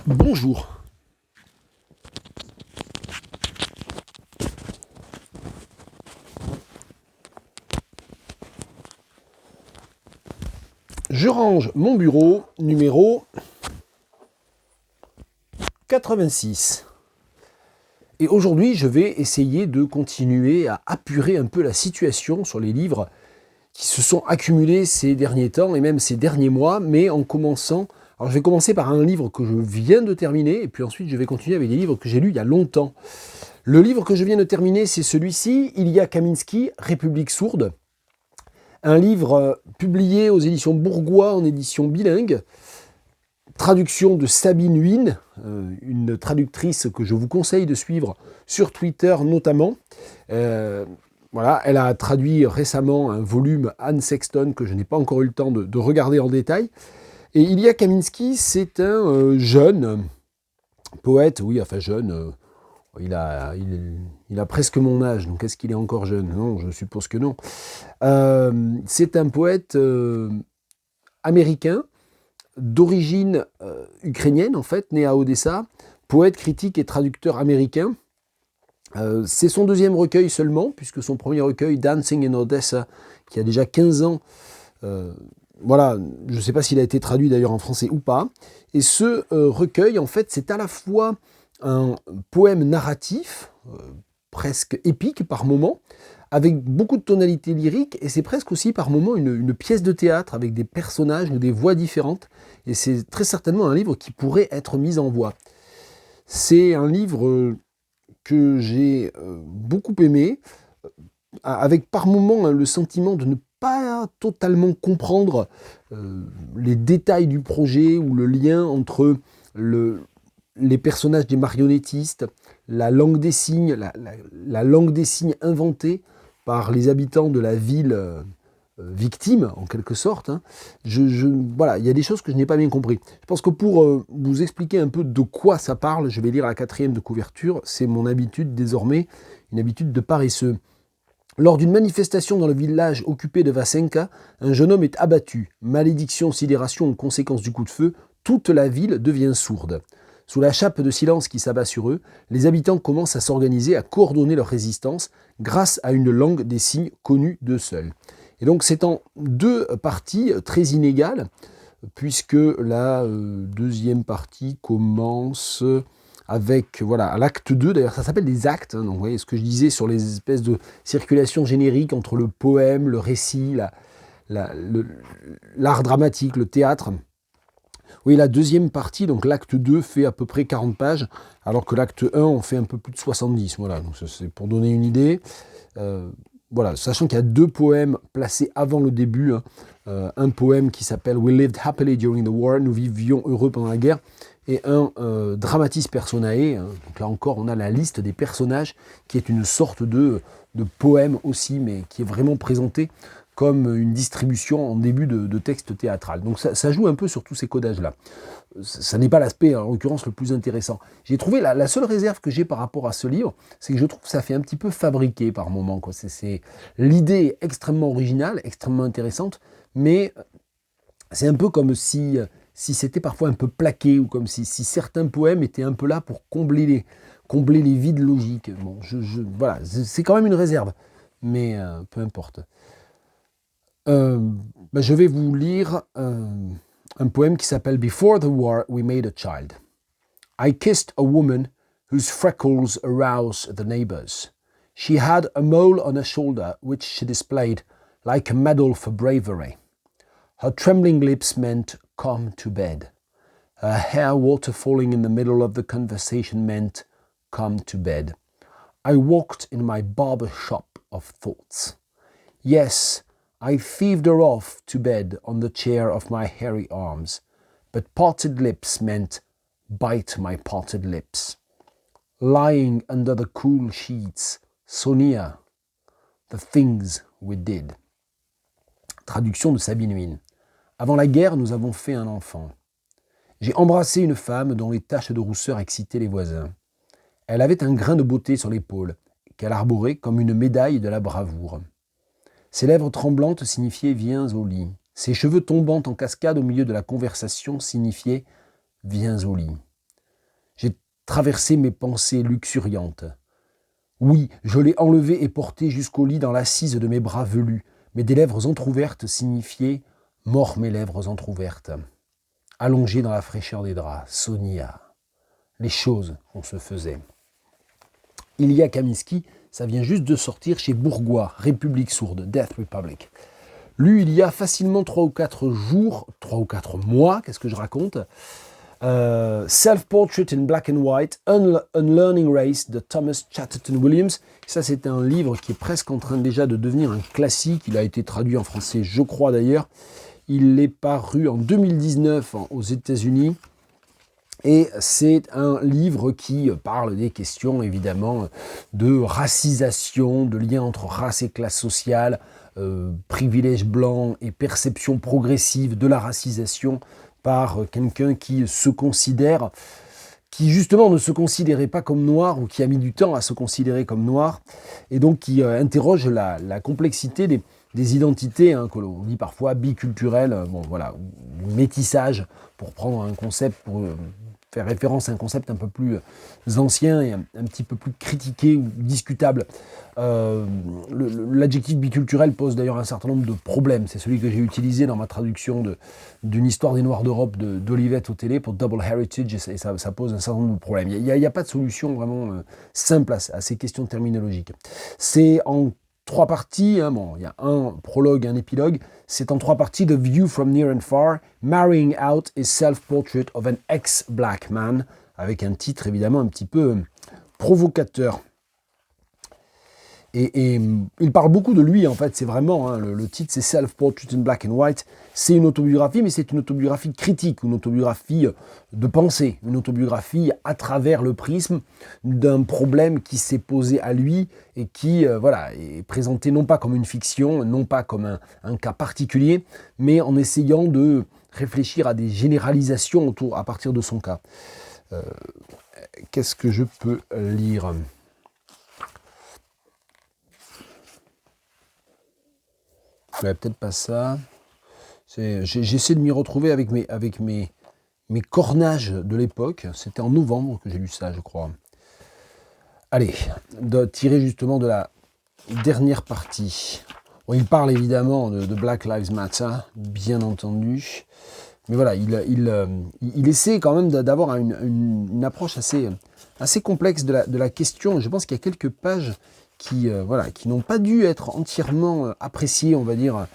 Bonjour. Je range mon bureau numéro 86. Et aujourd'hui, je vais essayer de continuer à apurer un peu la situation sur les livres qui se sont accumulés ces derniers temps et même ces derniers mois, mais en commençant... Alors je vais commencer par un livre que je viens de terminer, et puis ensuite je vais continuer avec des livres que j'ai lus il y a longtemps. Le livre que je viens de terminer, c'est celui-ci, Ilya Kaminsky, République sourde. Un livre publié aux éditions Bourgois en édition bilingue, traduction de Sabine Huynh, une traductrice que je vous conseille de suivre sur Twitter notamment. Voilà, elle a traduit récemment un volume Anne Sexton que je n'ai pas encore eu le temps de regarder en détail. Et Ilya Kaminsky, c'est un jeune poète, oui, enfin jeune, il a presque mon âge, donc est-ce qu'il est encore jeune? Non, je suppose que non. C'est un poète américain, d'origine ukrainienne en fait, né à Odessa, poète, critique et traducteur américain. C'est son deuxième recueil seulement, puisque son premier recueil, Dancing in Odessa, qui a déjà 15 ans, voilà, je ne sais pas s'il a été traduit d'ailleurs en français ou pas. Et ce recueil, en fait, c'est à la fois un poème narratif, presque épique par moments, avec beaucoup de tonalités lyriques, et c'est presque aussi par moments une pièce de théâtre avec des personnages ou des voix différentes. Et c'est très certainement un livre qui pourrait être mis en voix. C'est un livre que j'ai beaucoup aimé, avec par moments le sentiment de ne pas totalement comprendre les détails du projet ou le lien entre les personnages des marionnettistes, la langue des signes, la langue des signes inventée par les habitants de la ville victime, en quelque sorte. Hein. Voilà, il y a des choses que je n'ai pas bien compris. Je pense que pour vous expliquer un peu de quoi ça parle, je vais lire la 4e de couverture. C'est mon habitude désormais, une habitude de paresseux. Lors d'une manifestation dans le village occupé de Vasenka, un jeune homme est abattu. Malédiction, sidération ou conséquence du coup de feu, toute la ville devient sourde. Sous la chape de silence qui s'abat sur eux, les habitants commencent à s'organiser, à coordonner leur résistance grâce à une langue des signes connue d'eux seuls. Et donc c'est en deux parties très inégales, puisque la deuxième partie commence avec, voilà, à l'acte 2, d'ailleurs ça s'appelle des actes, hein, donc vous voyez ce que je disais sur les espèces de circulation générique entre le poème, le récit, l'art dramatique, le théâtre. Oui, la deuxième partie, donc l'acte 2 fait à peu près 40 pages, alors que l'acte 1 en fait un peu plus de 70. Voilà, donc c'est pour donner une idée. Voilà, sachant qu'il y a 2 poèmes placés avant le début. Hein. Un poème qui s'appelle We lived happily during the war, nous vivions heureux pendant la guerre, et un Dramatis Personae. Hein. Donc là encore, on a la liste des personnages, qui est une sorte de poème aussi, mais qui est vraiment présenté comme une distribution en début de texte théâtral. Donc ça joue un peu sur tous ces codages-là. Ça n'est pas l'aspect, en l'occurrence, le plus intéressant. J'ai trouvé, la seule réserve que j'ai par rapport à ce livre, c'est que je trouve que ça fait un petit peu fabriqué par moments. L'idée est extrêmement originale, extrêmement intéressante, mais c'est un peu comme si c'était parfois un peu plaqué, ou comme si certains poèmes étaient un peu là pour combler les vides logiques. Bon, voilà, c'est quand même une réserve, mais peu importe. Je vais vous lire un poème qui s'appelle Before the War, We Made a Child. I kissed a woman whose freckles aroused the neighbors. She had a mole on her shoulder which she displayed like a medal for bravery. Her trembling lips meant, come to bed. Her hair water falling in the middle of the conversation meant, come to bed. I walked in my barber shop of thoughts. Yes, I thieved her off to bed on the chair of my hairy arms, but parted lips meant, bite my parted lips. Lying under the cool sheets, so near, the things we did. Traduction de Sabine Huynh. Avant la guerre, nous avons fait un enfant. J'ai embrassé une femme dont les taches de rousseur excitaient les voisins. Elle avait un grain de beauté sur l'épaule, qu'elle arborait comme une médaille de la bravoure. Ses lèvres tremblantes signifiaient « viens au lit ». Ses cheveux tombant en cascade au milieu de la conversation signifiaient « viens au lit ». traverser mes pensées luxuriantes. Oui, je l'ai enlevé et porté jusqu'au lit dans l'assise de mes bras velus, mais des lèvres entr'ouvertes signifiaient « mort mes lèvres entr'ouvertes ». Allongé dans la fraîcheur des draps, Sonia, les choses qu'on se faisait. Ilya Kaminsky, ça vient juste de sortir chez Bourgois, République sourde, Death Republic. Lu il y a facilement 3 ou 4 jours, 3 ou 4 mois, qu'est-ce que je raconte Self-Portrait in Black and White, Unlearning Race de Thomas Chatterton Williams. Ça, c'est un livre qui est presque en train déjà de devenir un classique. Il a été traduit en français, je crois d'ailleurs. Il est paru en 2019 aux États-Unis. Et c'est un livre qui parle des questions, évidemment, de racisation, de lien entre race et classe sociale, privilège blanc et perception progressive de la racisation par quelqu'un qui se considère, qui justement ne se considérait pas comme noir ou qui a mis du temps à se considérer comme noir, et donc qui interroge la complexité des identités, hein, que l'on dit parfois biculturelles, bon voilà, ou métissage, pour prendre un concept, pour faire référence à un concept un peu plus ancien et un petit peu plus critiqué ou discutable. L'adjectif biculturel pose d'ailleurs un certain nombre de problèmes. C'est celui que j'ai utilisé dans ma traduction d'une histoire des Noirs d'Europe d'Olivet Otélé pour Double Heritage, et ça pose un certain nombre de problèmes. Il n'y a pas de solution vraiment simple à ces questions terminologiques. C'est en 3 parties, hein, bon, il y a un prologue, un épilogue, c'est en 3 parties, The View from Near and Far, Marrying Out a Self-Portrait of an Ex-Black Man, avec un titre évidemment un petit peu provocateur. Et il parle beaucoup de lui, en fait, c'est vraiment, hein, le titre c'est Self-Portrait in Black and White, c'est une autobiographie, mais c'est une autobiographie critique, une autobiographie de pensée, une autobiographie à travers le prisme d'un problème qui s'est posé à lui et qui voilà, est présenté non pas comme une fiction, non pas comme un cas particulier, mais en essayant de réfléchir à des généralisations à partir de son cas. Qu'est-ce que je peux lire ? Ouais, peut-être pas ça. J'essaie de m'y retrouver avec mes cornages de l'époque. C'était en novembre que j'ai lu ça, je crois. Allez, tirer justement de la dernière partie. Bon, il parle évidemment de Black Lives Matter, bien entendu. Mais voilà, il essaie quand même d'avoir une approche assez complexe de la question. Je pense qu'il y a quelques pages qui n'ont pas dû être entièrement appréciées, on va dire,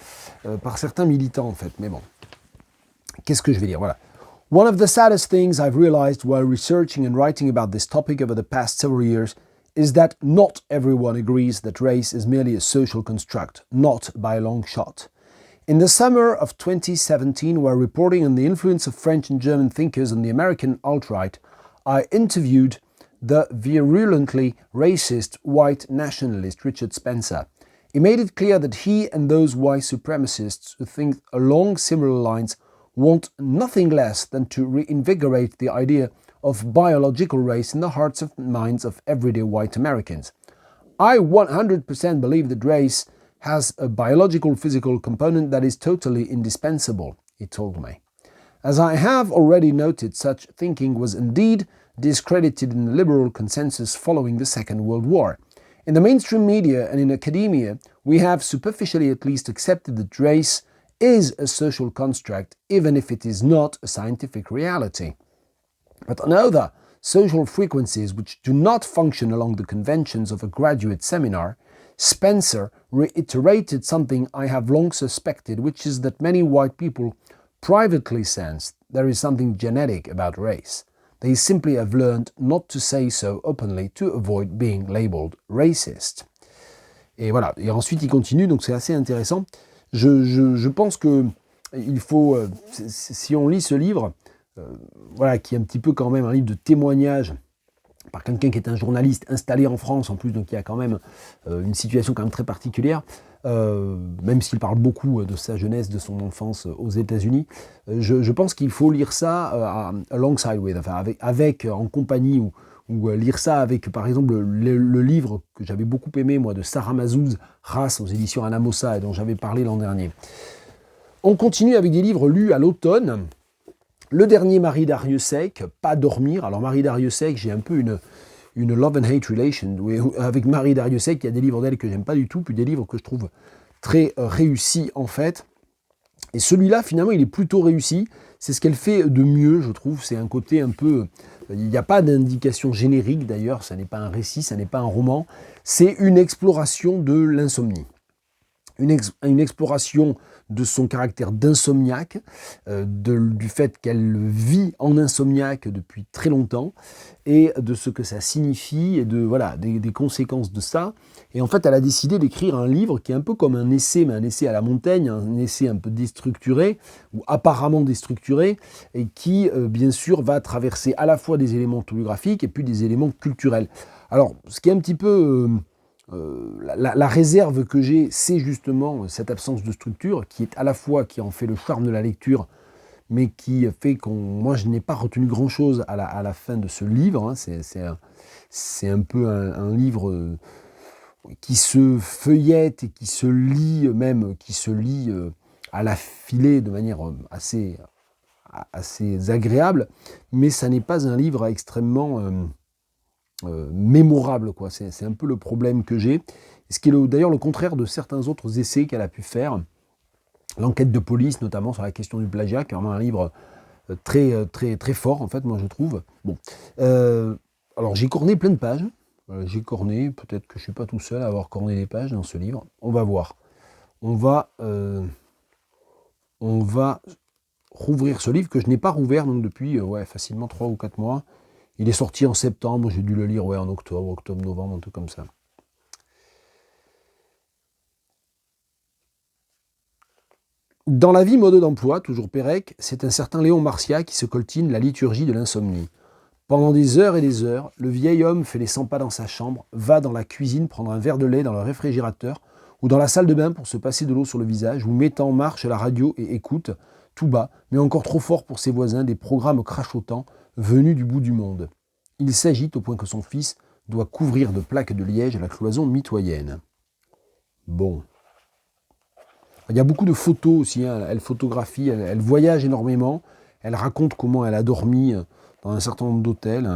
par certains militants, en fait. Mais bon, qu'est-ce que je vais dire ? Voilà. One of the saddest things I've realized while researching and writing about this topic over the past several years is that not everyone agrees that race is merely a social construct, not by a long shot. In the summer of 2017, while reporting on the influence of French and German thinkers on the American alt-right, I interviewed the virulently racist white nationalist Richard Spencer. He made it clear that he and those white supremacists who think along similar lines want nothing less than to reinvigorate the idea of biological race in the hearts and minds of everyday white Americans. I 100% believe that race has a biological physical component that is totally indispensable, he told me. As I have already noted, such thinking was indeed discredited in the liberal consensus following the Second World War. In the mainstream media and in academia, we have superficially at least accepted that race is a social construct, even if it is not a scientific reality. But on other social frequencies which do not function along the conventions of a graduate seminar, Spencer reiterated something I have long suspected, which is that many white people privately sense there is something genetic about race. They simply have learned not to say so openly to avoid being labeled racist. Et voilà, et ensuite il continue, donc c'est assez intéressant. Je pense que il faut, si on lit ce livre, voilà, qui est un petit peu quand même un livre de témoignage par quelqu'un qui est un journaliste installé en France en plus, donc il y a quand même une situation quand même très particulière, même s'il parle beaucoup de sa jeunesse, de son enfance aux États-Unis. Je pense qu'il faut lire ça alongside with, enfin avec en compagnie, ou lire ça avec, par exemple, le livre que j'avais beaucoup aimé, moi, de Sarah Mazouz, Race, aux éditions Anamosa, et dont j'avais parlé l'an dernier. On continue avec des livres lus à l'automne. Le dernier, Marie Darrieussecq, Pas dormir. Alors Marie Darrieussecq, j'ai un peu une love and hate relation. Avec Marie Darrieussecq, il y a des livres d'elle que j'aime pas du tout, puis des livres que je trouve très réussis en fait. Et celui-là, finalement, il est plutôt réussi. C'est ce qu'elle fait de mieux, je trouve. C'est un côté un peu... Il n'y a pas d'indication générique, d'ailleurs. Ça n'est pas un récit, ça n'est pas un roman. C'est une exploration de l'insomnie. Une exploration de son caractère d'insomniaque, du fait qu'elle vit en insomniaque depuis très longtemps, et de ce que ça signifie, et des conséquences de ça. Et en fait, elle a décidé d'écrire un livre qui est un peu comme un essai, mais un essai à la Montaigne, un essai un peu déstructuré, ou apparemment déstructuré, et qui, bien sûr, va traverser à la fois des éléments autobiographiques et puis des éléments culturels. Alors, ce qui est un petit peu... la réserve que j'ai, c'est justement cette absence de structure qui est à la fois qui en fait le charme de la lecture, mais qui fait moi je n'ai pas retenu grand-chose à la fin de ce livre. Hein. C'est un peu un livre qui se feuillette et qui se lit à la filée de manière assez agréable, mais ça n'est pas un livre extrêmement mémorable, quoi. C'est un peu le problème que j'ai. Ce qui est d'ailleurs le contraire de certains autres essais qu'elle a pu faire. L'enquête de police, notamment sur la question du plagiat, qui est vraiment un livre très fort, en fait, moi je trouve. Bon. Alors j'ai corné plein de pages. J'ai corné, peut-être que je ne suis pas tout seul à avoir corné des pages dans ce livre. On va voir. On va rouvrir ce livre que je n'ai pas rouvert donc depuis facilement 3 ou 4 mois. Il est sorti en septembre, j'ai dû le lire en octobre, novembre, un truc comme ça. Dans la vie mode d'emploi, toujours Pérec, c'est un certain Léon Marcia qui se coltine la liturgie de l'insomnie. Pendant des heures et des heures, le vieil homme fait les 100 pas dans sa chambre, va dans la cuisine prendre un verre de lait dans le réfrigérateur ou dans la salle de bain pour se passer de l'eau sur le visage ou met en marche la radio et écoute, tout bas, mais encore trop fort pour ses voisins, des programmes crachotants venus du bout du monde. Il s'agite au point que son fils doit couvrir de plaques de liège la cloison mitoyenne. Bon. Il y a beaucoup de photos aussi, hein. Elle photographie, elle voyage énormément, elle raconte comment elle a dormi dans un certain nombre d'hôtels.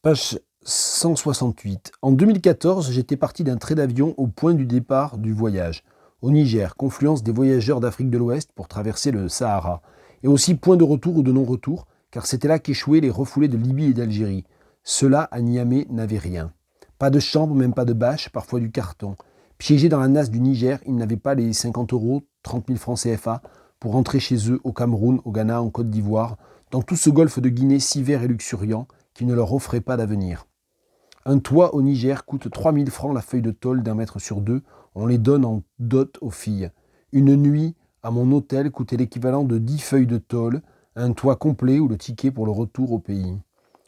Page 168. En 2014, j'étais parti d'un trait d'avion au point du départ du voyage, au Niger, confluence des voyageurs d'Afrique de l'Ouest pour traverser le Sahara, et aussi point de retour ou de non-retour, car c'était là qu'échouaient les refoulés de Libye et d'Algérie. Ceux-là, à Niamey, n'avaient rien. Pas de chambre, même pas de bâche, parfois du carton. Piégés dans la nasse du Niger, ils n'avaient pas les 50 €, 30 000 francs CFA, pour rentrer chez eux au Cameroun, au Ghana, en Côte d'Ivoire, dans tout ce golfe de Guinée si vert et luxuriant qui ne leur offrait pas d'avenir. Un toit au Niger coûte 3 000 francs la feuille de tôle d'1 mètre sur 2, on les donne en dot aux filles. Une nuit à mon hôtel coûtait l'équivalent de 10 feuilles de tôle, un toit complet ou le ticket pour le retour au pays.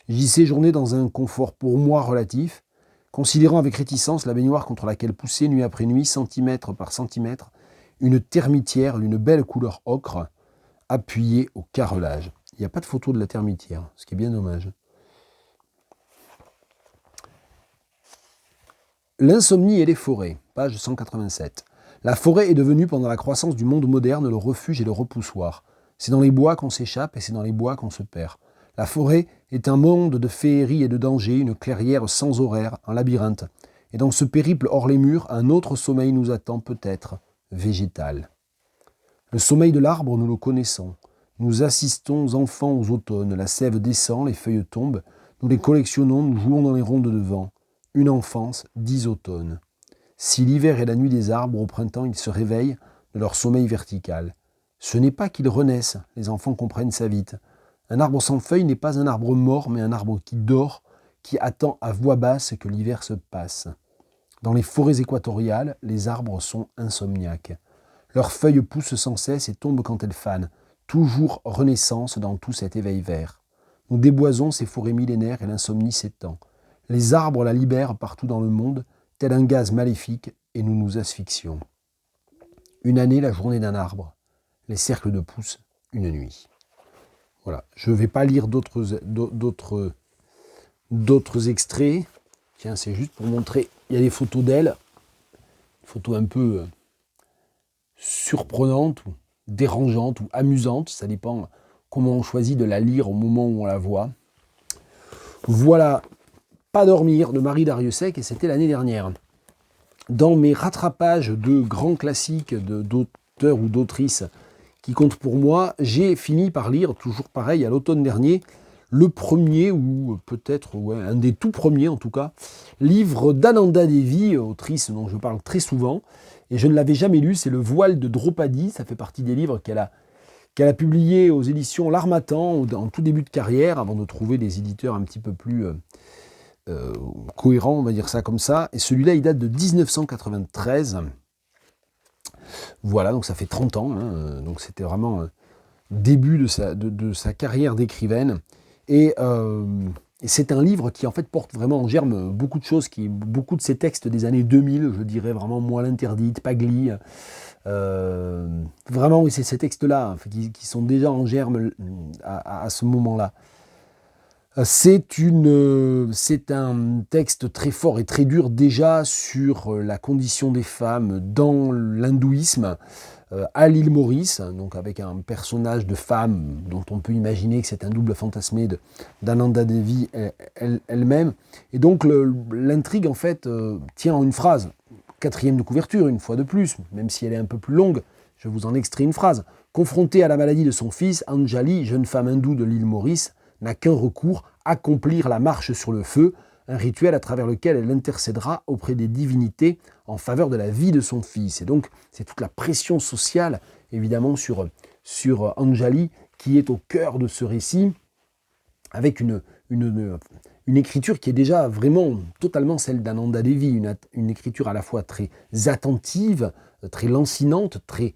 J'y séjournais dans un confort pour moi relatif, considérant avec réticence la baignoire contre laquelle poussait nuit après nuit, centimètre par centimètre, une termitière d'une belle couleur ocre, appuyée au carrelage. Il n'y a pas de photo de la termitière, ce qui est bien dommage. L'insomnie et les forêts, page 187. La forêt est devenue pendant la croissance du monde moderne le refuge et le repoussoir. C'est dans les bois qu'on s'échappe et c'est dans les bois qu'on se perd. La forêt est un monde de féerie et de danger, une clairière sans horaire, un labyrinthe. Et dans ce périple hors les murs, un autre sommeil nous attend peut-être, végétal. Le sommeil de l'arbre, nous le connaissons. Nous assistons enfants aux automnes, la sève descend, les feuilles tombent, nous les collectionnons, nous jouons dans les rondes de vent. Une enfance, 10 automnes. Si l'hiver est la nuit des arbres, au printemps ils se réveillent de leur sommeil vertical. Ce n'est pas qu'ils renaissent, les enfants comprennent ça vite. Un arbre sans feuilles n'est pas un arbre mort, mais un arbre qui dort, qui attend à voix basse que l'hiver se passe. Dans les forêts équatoriales, les arbres sont insomniaques. Leurs feuilles poussent sans cesse et tombent quand elles fanent, toujours renaissance dans tout cet éveil vert. Nous déboisons ces forêts millénaires et l'insomnie s'étend. Les arbres la libèrent partout dans le monde, tel un gaz maléfique, et nous nous asphyxions. Une année, la journée d'un arbre. Les cercles de pousses, une nuit. Voilà, je ne vais pas lire d'autres extraits. Tiens, c'est juste pour montrer. Il y a des photos d'elle, photos un peu surprenantes. dérangeante ou amusante, ça dépend comment on choisit de la lire au moment où on la voit. Voilà, Pas dormir de Marie Darrieussecq, et c'était l'année dernière. Dans mes rattrapages de grands classiques d'auteurs ou d'autrices qui comptent pour moi, j'ai fini par lire, toujours pareil, à l'automne dernier, le premier, ou peut-être un des tout premiers en tout cas, livre d'Ananda Devi, autrice dont je parle très souvent, et je ne l'avais jamais lu, c'est Le voile de Draupadi, ça fait partie des livres qu'elle a publiés aux éditions L'Harmattan en tout début de carrière, avant de trouver des éditeurs un petit peu plus cohérents, on va dire ça comme ça, et celui-là il date de 1993. Voilà, donc ça fait 30 ans, donc c'était vraiment début de sa carrière d'écrivaine. Et c'est un livre qui en fait porte vraiment en germe beaucoup de choses, beaucoup de ces textes des années 2000, je dirais vraiment Moelle interdite, Pagli. Vraiment, oui, c'est ces textes-là qui sont déjà en germe à ce moment-là. C'est un texte très fort et très dur déjà sur la condition des femmes dans l'hindouisme à l'île Maurice, donc avec un personnage de femme dont on peut imaginer que c'est un double fantasmé d'Ananda Devi elle-même. Et donc l'intrigue en fait tient en une phrase, 4e de couverture une fois de plus, même si elle est un peu plus longue, je vous en extrais une phrase. Confrontée à la maladie de son fils, Anjali, jeune femme hindoue de l'île Maurice, n'a qu'un recours, accomplir la marche sur le feu, un rituel à travers lequel elle intercédera auprès des divinités en faveur de la vie de son fils. Et donc, c'est toute la pression sociale, évidemment, sur Anjali, qui est au cœur de ce récit, avec une écriture qui est déjà vraiment totalement celle d'Ananda Devi, une écriture à la fois très attentive, très lancinante, très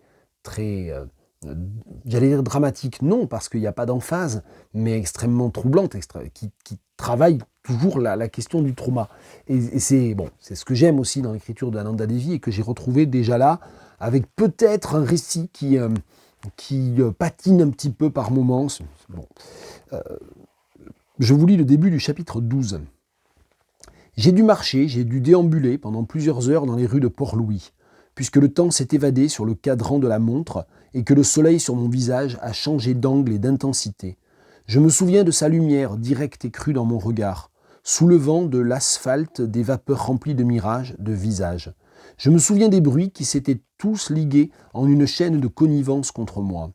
j'allais dire dramatique, non, parce qu'il n'y a pas d'emphase, mais extrêmement troublante, qui travaille toujours la question du trauma. Et c'est ce que j'aime aussi dans l'écriture d'Ananda Devi et que j'ai retrouvé déjà là, avec peut-être un récit qui patine un petit peu par moments. Je vous lis le début du chapitre 12. J'ai dû marcher, j'ai dû déambuler pendant plusieurs heures dans les rues de Port-Louis, puisque le temps s'est évadé sur le cadran de la montre et que le soleil sur mon visage a changé d'angle et d'intensité. Je me souviens de sa lumière directe et crue dans mon regard, soulevant de l'asphalte des vapeurs remplies de mirages, de visages. Je me souviens des bruits qui s'étaient tous ligués en une chaîne de connivence contre moi.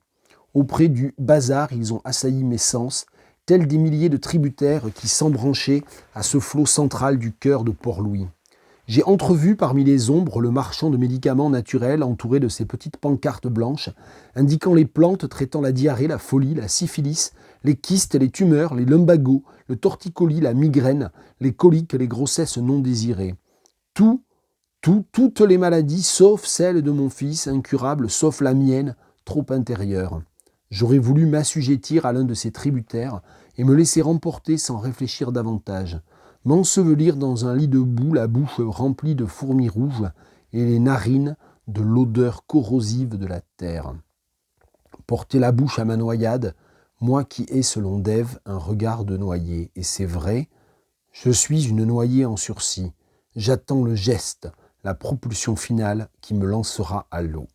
Auprès du bazar, ils ont assailli mes sens, tels des milliers de tributaires qui s'embranchaient à ce flot central du cœur de Port-Louis. J'ai entrevu parmi les ombres le marchand de médicaments naturels entouré de ces petites pancartes blanches, indiquant les plantes traitant la diarrhée, la folie, la syphilis, les kystes, les tumeurs, les lumbagos, le torticolis, la migraine, les coliques, les grossesses non désirées. Toutes les maladies, sauf celle de mon fils, incurable, sauf la mienne, trop intérieure. J'aurais voulu m'assujettir à l'un de ces tributaires et me laisser emporter sans réfléchir davantage. M'ensevelir dans un lit de boue, la bouche remplie de fourmis rouges et les narines de l'odeur corrosive de la terre. Porter la bouche à ma noyade, moi qui ai, selon Dave, un regard de noyé. Et c'est vrai, je suis une noyée en sursis. J'attends le geste, la propulsion finale qui me lancera à l'eau.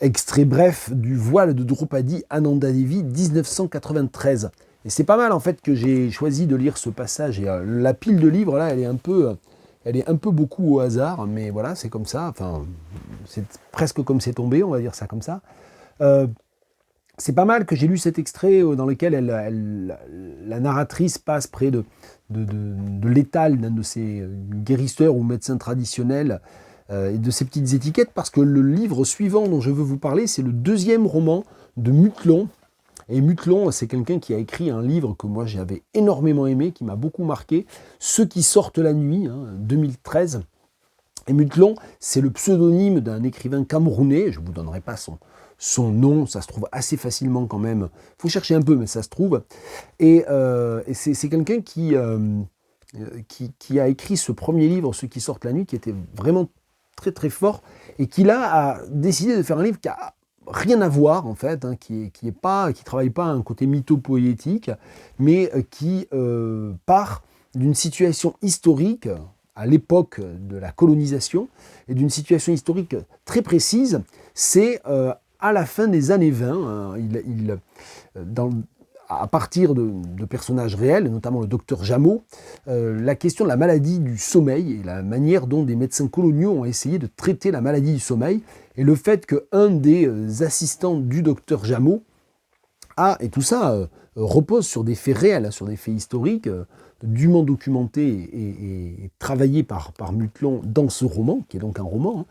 Extrait bref du voile de Draupadi, Ananda Devi, 1993. Et c'est pas mal en fait que j'ai choisi de lire ce passage. Et la pile de livres là, elle est un peu beaucoup au hasard, mais voilà, c'est comme ça. Enfin, c'est presque comme c'est tombé, on va dire ça comme ça. C'est pas mal que j'ai lu cet extrait dans lequel la narratrice passe près de l'étal d'un de ces guérisseurs ou médecins traditionnels et de ces petites étiquettes, parce que le livre suivant dont je veux vous parler, c'est le 2e roman de Mutlon. Et Mutlon, c'est quelqu'un qui a écrit un livre que moi j'avais énormément aimé, qui m'a beaucoup marqué, Ceux qui sortent la nuit, 2013. Et Mutlon, c'est le pseudonyme d'un écrivain camerounais, je ne vous donnerai pas son nom, ça se trouve assez facilement quand même, il faut chercher un peu, mais ça se trouve. Et c'est quelqu'un qui a écrit ce premier livre, Ceux qui sortent la nuit, qui était vraiment très très fort, et qui là a décidé de faire un livre qui a rien à voir en fait, qui travaille pas un côté mythopoétique, mais qui part d'une situation historique à l'époque de la colonisation et d'une situation historique très précise. C'est à la fin des années 20, à partir de personnages réels, notamment le docteur Jameau, la question de la maladie du sommeil et la manière dont des médecins coloniaux ont essayé de traiter la maladie du sommeil, et le fait qu'un des assistants du docteur Jameau et tout ça repose sur des faits réels, sur des faits historiques, dûment documentés et travaillés par Mutlon dans ce roman, qui est donc un roman.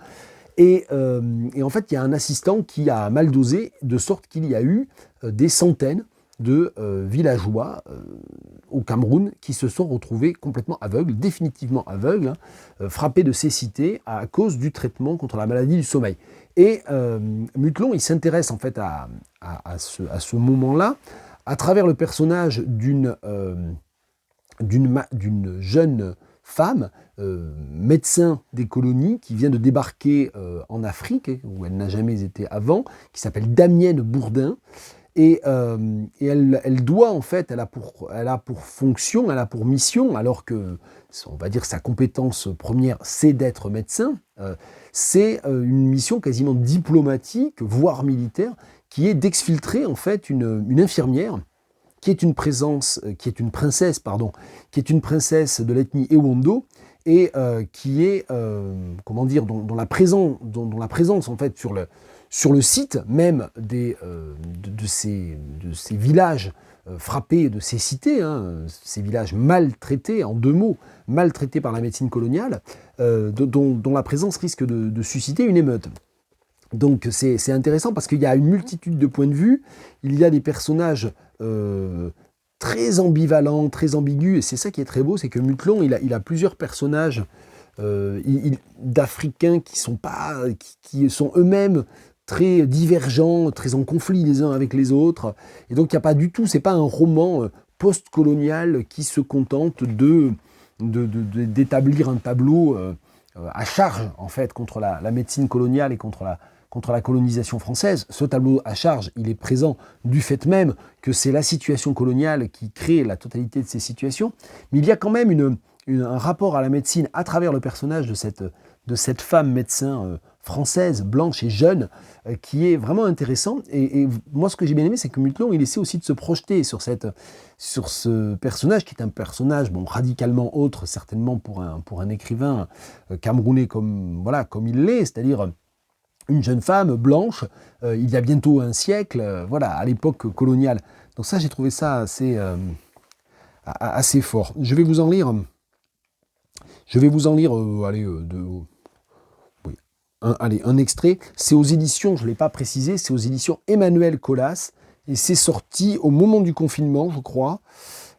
Et en fait, il y a un assistant qui a mal dosé, de sorte qu'il y a eu des centaines de villageois au Cameroun qui se sont retrouvés complètement aveugles, définitivement aveugles, frappés de cécité à cause du traitement contre la maladie du sommeil. Et Mutlon, il s'intéresse en fait à ce moment-là, à travers le personnage d'une jeune femme, médecin des colonies, qui vient de débarquer en Afrique, où elle n'a jamais été avant, qui s'appelle Damienne Bourdin. Et elle doit, en fait, elle a pour fonction, elle a pour mission, alors que, on va dire, sa compétence première, c'est d'être médecin, c'est une mission quasiment diplomatique, voire militaire, qui est d'exfiltrer, en fait, une infirmière, qui est une princesse de l'ethnie Ewondo, et qui est, dont la présence, en fait, sur le site même de ces villages frappés de cécité, ces villages maltraités, en deux mots, maltraités par la médecine coloniale, dont la présence risque de susciter une émeute. Donc c'est intéressant parce qu'il y a une multitude de points de vue, il y a des personnages très ambivalents, très ambigus, et c'est ça qui est très beau, c'est que Mutlon, il a plusieurs personnages d'Africains qui sont eux-mêmes très divergents, très en conflit les uns avec les autres. Et donc il n'y a pas du tout, c'est pas un roman post-colonial qui se contente d'établir un tableau à charge en fait contre la médecine coloniale et contre la colonisation française. Ce tableau à charge, il est présent du fait même que c'est la situation coloniale qui crée la totalité de ces situations. Mais il y a quand même un rapport à la médecine à travers le personnage de cette femme médecin française, blanche et jeune, qui est vraiment intéressant. Et moi, ce que j'ai bien aimé, c'est que Mutlon, il essaie aussi de se projeter sur ce personnage, qui est un personnage radicalement autre, certainement pour un écrivain camerounais comme il l'est, c'est-à-dire une jeune femme blanche, il y a bientôt un siècle, à l'époque coloniale. Donc ça, j'ai trouvé ça assez fort. Je vais vous en lire un extrait. C'est aux éditions, je ne l'ai pas précisé, c'est aux éditions Emmanuel Colas, et c'est sorti au moment du confinement, je crois,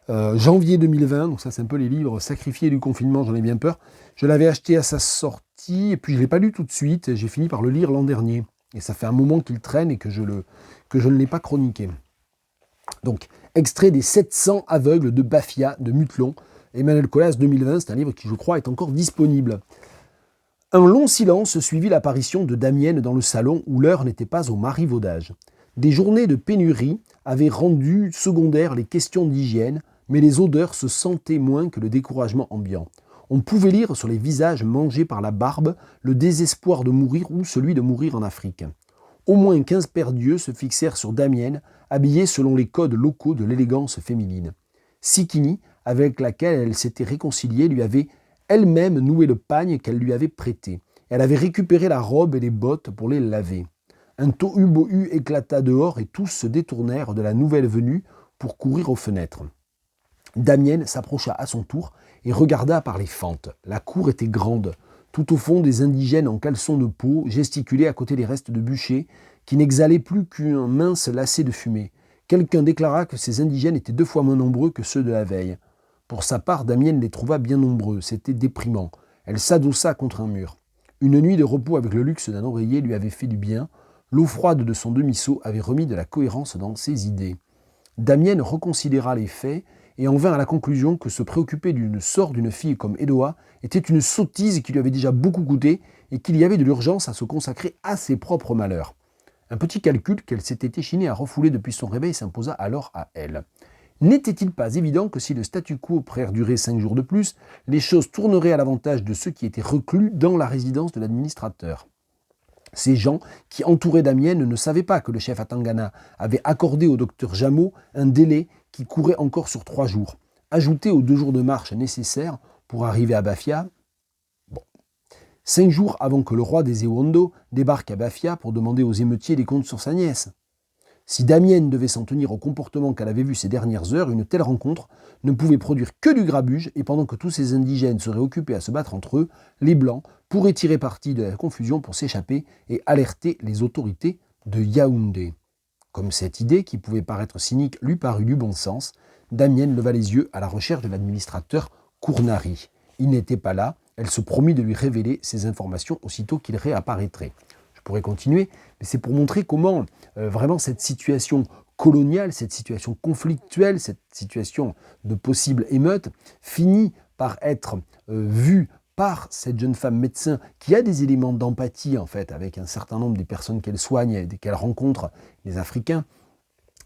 janvier 2020, donc ça c'est un peu les livres sacrifiés du confinement, j'en ai bien peur. Je l'avais acheté à sa sortie, et puis je ne l'ai pas lu tout de suite, j'ai fini par le lire l'an dernier, et ça fait un moment qu'il traîne et que je ne l'ai pas chroniqué. Donc, extrait des 700 aveugles de Bafia, de Mutlon, Emmanuel Colas 2020, c'est un livre qui, je crois, est encore disponible. Un long silence suivit l'apparition de Damienne dans le salon où l'heure n'était pas au marivaudage. Des journées de pénurie avaient rendu secondaires les questions d'hygiène, mais les odeurs se sentaient moins que le découragement ambiant. On pouvait lire sur les visages mangés par la barbe le désespoir de mourir ou celui de mourir en Afrique. Au moins 15 paires d'yeux se fixèrent sur Damienne, habillée selon les codes locaux de l'élégance féminine. Sikini, avec laquelle elle s'était réconciliée, lui avait elle-même noué le pagne qu'elle lui avait prêté. Elle avait récupéré la robe et les bottes pour les laver. Un tohu-bohu éclata dehors et tous se détournèrent de la nouvelle venue pour courir aux fenêtres. Damienne s'approcha à son tour et regarda par les fentes. La cour était grande. Tout au fond, des indigènes en caleçon de peau gesticulaient à côté des restes de bûchers qui n'exhalaient plus qu'un mince lacet de fumée. Quelqu'un déclara que ces indigènes étaient 2 fois moins nombreux que ceux de la veille. Pour sa part, Damienne les trouva bien nombreux. C'était déprimant. Elle s'adossa contre un mur. Une nuit de repos avec le luxe d'un oreiller lui avait fait du bien. L'eau froide de son demi-seau avait remis de la cohérence dans ses idées. Damienne reconsidéra les faits et en vint à la conclusion que se préoccuper du sort d'une fille comme Edoa était une sottise qui lui avait déjà beaucoup coûté et qu'il y avait de l'urgence à se consacrer à ses propres malheurs. Un petit calcul qu'elle s'était échinée à refouler depuis son réveil s'imposa alors à elle. N'était-il pas évident que si le statu quo perdurait 5 jours de plus, les choses tourneraient à l'avantage de ceux qui étaient reclus dans la résidence de l'administrateur? Ces gens qui entouraient Damiens ne savaient pas que le chef Atangana avait accordé au docteur Jameau un délai qui courait encore sur 3 jours, ajouté aux 2 jours de marche nécessaires pour arriver à Bafia. 5 jours avant que le roi des Ewondo débarque à Bafia pour demander aux émeutiers des comptes sur sa nièce. Si Damiens devait s'en tenir au comportement qu'elle avait vu ces dernières heures, une telle rencontre ne pouvait produire que du grabuge, et pendant que tous ces indigènes seraient occupés à se battre entre eux, les Blancs pourraient tirer parti de la confusion pour s'échapper et alerter les autorités de Yaoundé. Comme cette idée, qui pouvait paraître cynique, lui parut du bon sens, Damiens leva les yeux à la recherche de l'administrateur Kournari. Il n'était pas là, elle se promit de lui révéler ces informations aussitôt qu'il réapparaîtrait. Je pourrais continuer, mais c'est pour montrer comment vraiment cette situation coloniale, cette situation conflictuelle, cette situation de possible émeute, finit par être vue par cette jeune femme médecin qui a des éléments d'empathie en fait avec un certain nombre des personnes qu'elle soigne et qu'elle rencontre, les Africains,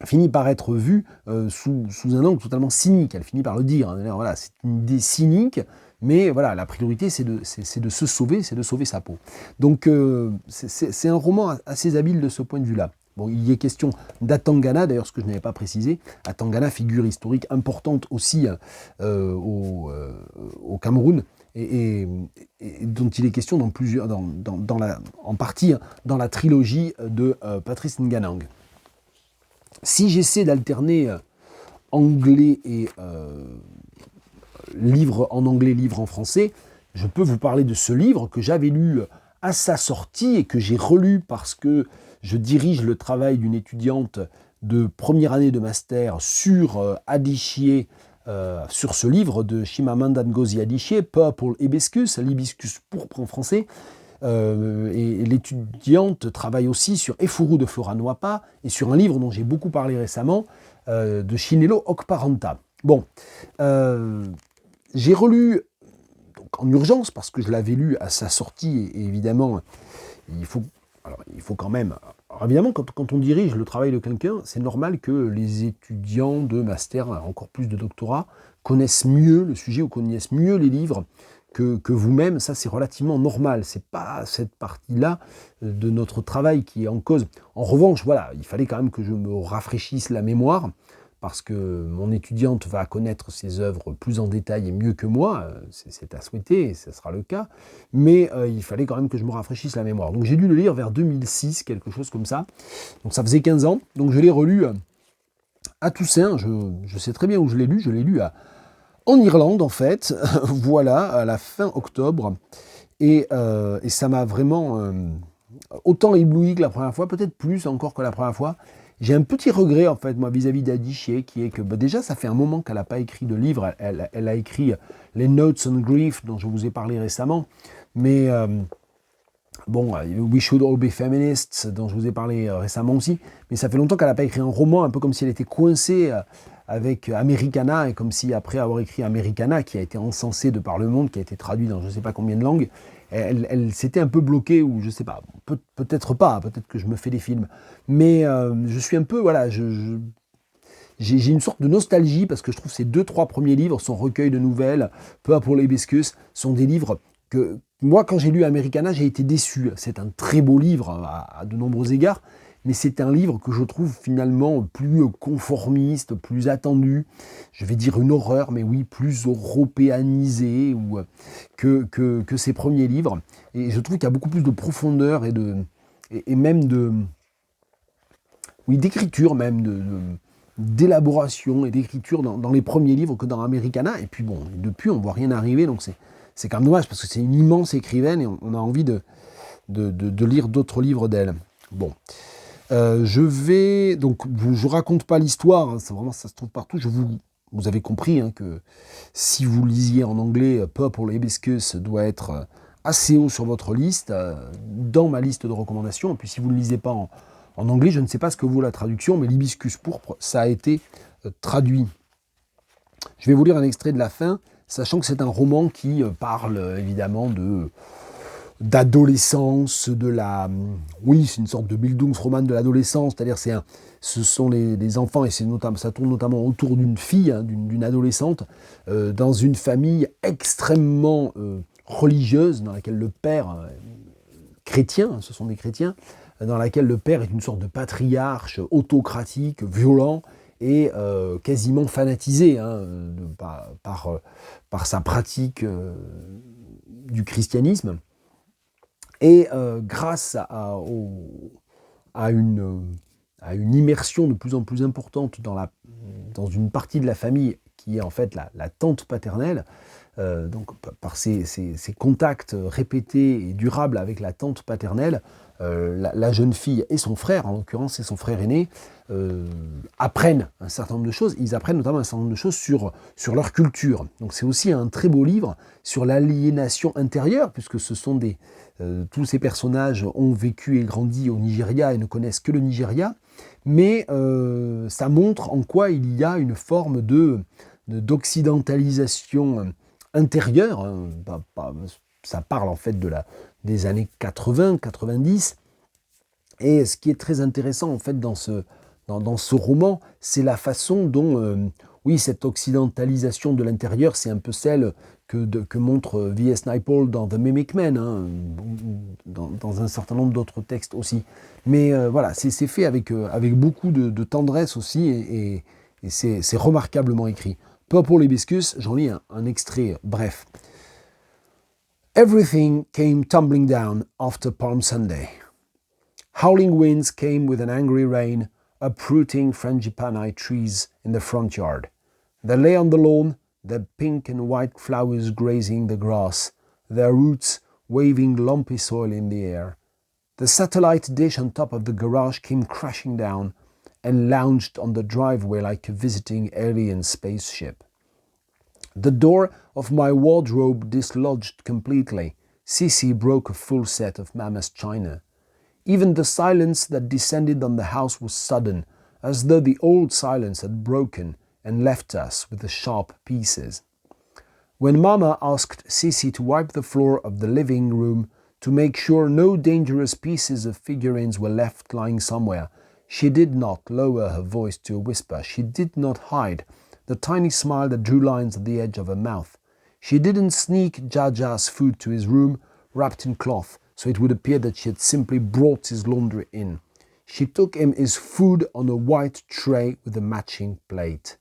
finit par être vue sous un angle totalement cynique. Elle finit par le dire. Hein. Voilà, c'est une idée cynique, mais voilà, la priorité, c'est de se sauver, c'est de sauver sa peau. Donc, c'est un roman assez habile de ce point de vue-là. Bon, il y est question d'Atangana, d'ailleurs, ce que je n'avais pas précisé. Atangana, figure historique importante aussi au Cameroun, et dont il est question dans plusieurs, en partie dans la trilogie de Patrice Nganang. Si j'essaie d'alterner anglais et livre en anglais, livre en français, je peux vous parler de ce livre que j'avais lu à sa sortie et que j'ai relu parce que je dirige le travail d'une étudiante de première année de master sur Adichie, sur ce livre de Chimamanda Ngozi Adichie, Purple Hibiscus, l'hibiscus pourpre en français. Et l'étudiante travaille aussi sur Efuru de Flora Nwapa et sur un livre dont j'ai beaucoup parlé récemment, de Chinelo Okparanta. Bon, j'ai relu donc, en urgence parce que je l'avais lu à sa sortie et évidemment il faut quand même... Alors évidemment, quand on dirige le travail de quelqu'un, c'est normal que les étudiants de master, encore plus de doctorat, connaissent mieux le sujet ou connaissent mieux les livres que vous-même. Ça, c'est relativement normal. C'est pas cette partie-là de notre travail qui est en cause. En revanche, voilà, il fallait quand même que je me rafraîchisse la mémoire, parce que mon étudiante va connaître ses œuvres plus en détail et mieux que moi, c'est à souhaiter, et ce sera le cas, mais il fallait quand même que je me rafraîchisse la mémoire. Donc j'ai dû le lire vers 2006, quelque chose comme ça, donc ça faisait 15 ans, donc je l'ai relu à Toussaint, je sais très bien où je l'ai lu en Irlande en fait, voilà, à la fin octobre, et ça m'a vraiment autant ébloui que la première fois, peut-être plus encore que la première fois. J'ai un petit regret, en fait, moi, vis-à-vis d'Adichie, qui est que, déjà, ça fait un moment qu'elle n'a pas écrit de livre. Elle a écrit les Notes on Grief, dont je vous ai parlé récemment. Mais, We Should All Be Feminists, dont je vous ai parlé récemment aussi. Mais ça fait longtemps qu'elle n'a pas écrit un roman, un peu comme si elle était coincée avec Americana, et comme si, après avoir écrit Americana, qui a été encensé de par le monde, qui a été traduit dans je ne sais pas combien de langues, elle s'était un peu bloquée, ou je ne sais pas, peut-être pas, peut-être que je me fais des films, mais je suis un peu, voilà, j'ai une sorte de nostalgie, parce que je trouve que ces 2-3 premiers livres, son recueil de nouvelles, Purple Hibiscus, sont des livres que, moi, quand j'ai lu Americana, j'ai été déçu. C'est un très beau livre à de nombreux égards, mais c'est un livre que je trouve finalement plus conformiste, plus attendu, je vais dire une horreur, mais oui, plus européanisé que ses premiers livres. Et je trouve qu'il y a beaucoup plus de profondeur et même d'écriture même, d'élaboration et d'écriture dans les premiers livres que dans Americana. Et puis bon, depuis, on ne voit rien arriver, donc c'est quand même dommage, parce que c'est une immense écrivaine et on a envie de lire d'autres livres d'elle. Bon. Je raconte pas l'histoire, hein, ça se trouve partout. Vous avez compris hein, que si vous lisiez en anglais, Purple Hibiscus doit être assez haut sur votre liste, dans ma liste de recommandations. Et puis si vous ne le lisez pas en anglais, je ne sais pas ce que vaut la traduction, mais l'hibiscus pourpre, ça a été traduit. Je vais vous lire un extrait de la fin, sachant que c'est un roman qui parle évidemment de d'adolescence, oui, c'est une sorte de Bildungsroman de l'adolescence, c'est-à-dire ce sont les enfants, et ça tourne notamment autour d'une fille, hein, d'une adolescente, dans une famille extrêmement religieuse, dans laquelle le père, chrétien, ce sont des chrétiens, dans laquelle le père est une sorte de patriarche autocratique, violent, et quasiment fanatisé hein, par sa pratique du christianisme. Et grâce à une immersion de plus en plus importante dans une partie de la famille qui est en fait la tante paternelle, donc par ces contacts répétés et durables avec la tante paternelle, la jeune fille et son frère, en l'occurrence c'est son frère aîné, apprennent un certain nombre de choses. Ils apprennent notamment un certain nombre de choses sur leur culture. Donc c'est aussi un très beau livre sur l'aliénation intérieure, puisque tous ces personnages ont vécu et grandi au Nigeria et ne connaissent que le Nigeria, mais ça montre en quoi il y a une forme d'occidentalisation intérieure. Hein. Ça parle en fait des années 80, 90. Et ce qui est très intéressant en fait dans ce roman, c'est la façon dont, oui, cette occidentalisation de l'intérieur, c'est un peu celle que montre V.S. Naipaul dans The Mimic Man, hein, dans un certain nombre d'autres textes aussi. Mais voilà, c'est fait avec beaucoup de tendresse aussi, et c'est remarquablement écrit. Purple Hibiscus, j'en lis un extrait bref. Everything came tumbling down after Palm Sunday. Howling winds came with an angry rain, uprooting frangipani trees in the front yard. They lay on the lawn, their pink and white flowers grazing the grass, their roots waving lumpy soil in the air. The satellite dish on top of the garage came crashing down and launched on the driveway like a visiting alien spaceship. The door of my wardrobe dislodged completely. Sissy broke a full set of Mama's china. Even the silence that descended on the house was sudden, as though the old silence had broken and left us with the sharp pieces. When Mama asked Sissy to wipe the floor of the living room to make sure no dangerous pieces of figurines were left lying somewhere, she did not lower her voice to a whisper. She did not hide the tiny smile that drew lines at the edge of her mouth. She didn't sneak Jaja's food to his room, wrapped in cloth, so it would appear that she had simply brought his laundry in. She took him his food on a white tray with a matching plate.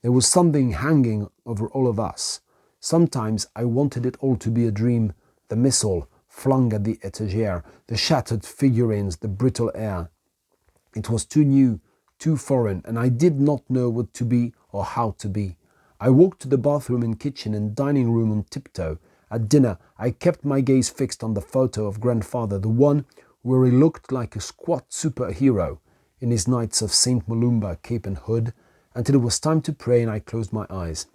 There was something hanging over all of us. Sometimes I wanted it all to be a dream, the missile flung at the etagere, the shattered figurines, the brittle air. It was too new, too foreign, and I did not know what to be or how to be. I walked to the bathroom and kitchen and dining room on tiptoe. At dinner, I kept my gaze fixed on the photo of grandfather, the one where he looked like a squat superhero in his Knights of St. Malumba cape and hood, until it was time to pray and I closed my eyes.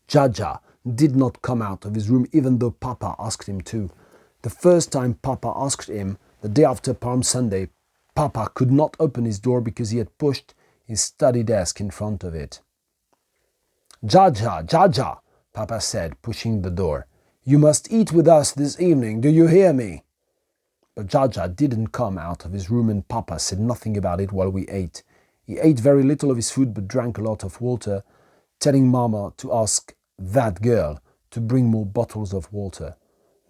Jaja did not come out of his room even though Papa asked him to. The first time Papa asked him, the day after Palm Sunday, Papa could not open his door because he had pushed his study desk in front of it. Jaja, Jaja, Papa said, pushing the door. You must eat with us this evening, do you hear me? But Jaja didn't come out of his room and Papa said nothing about it while we ate. He ate very little of his food but drank a lot of water, telling Mama to ask that girl to bring more bottles of water.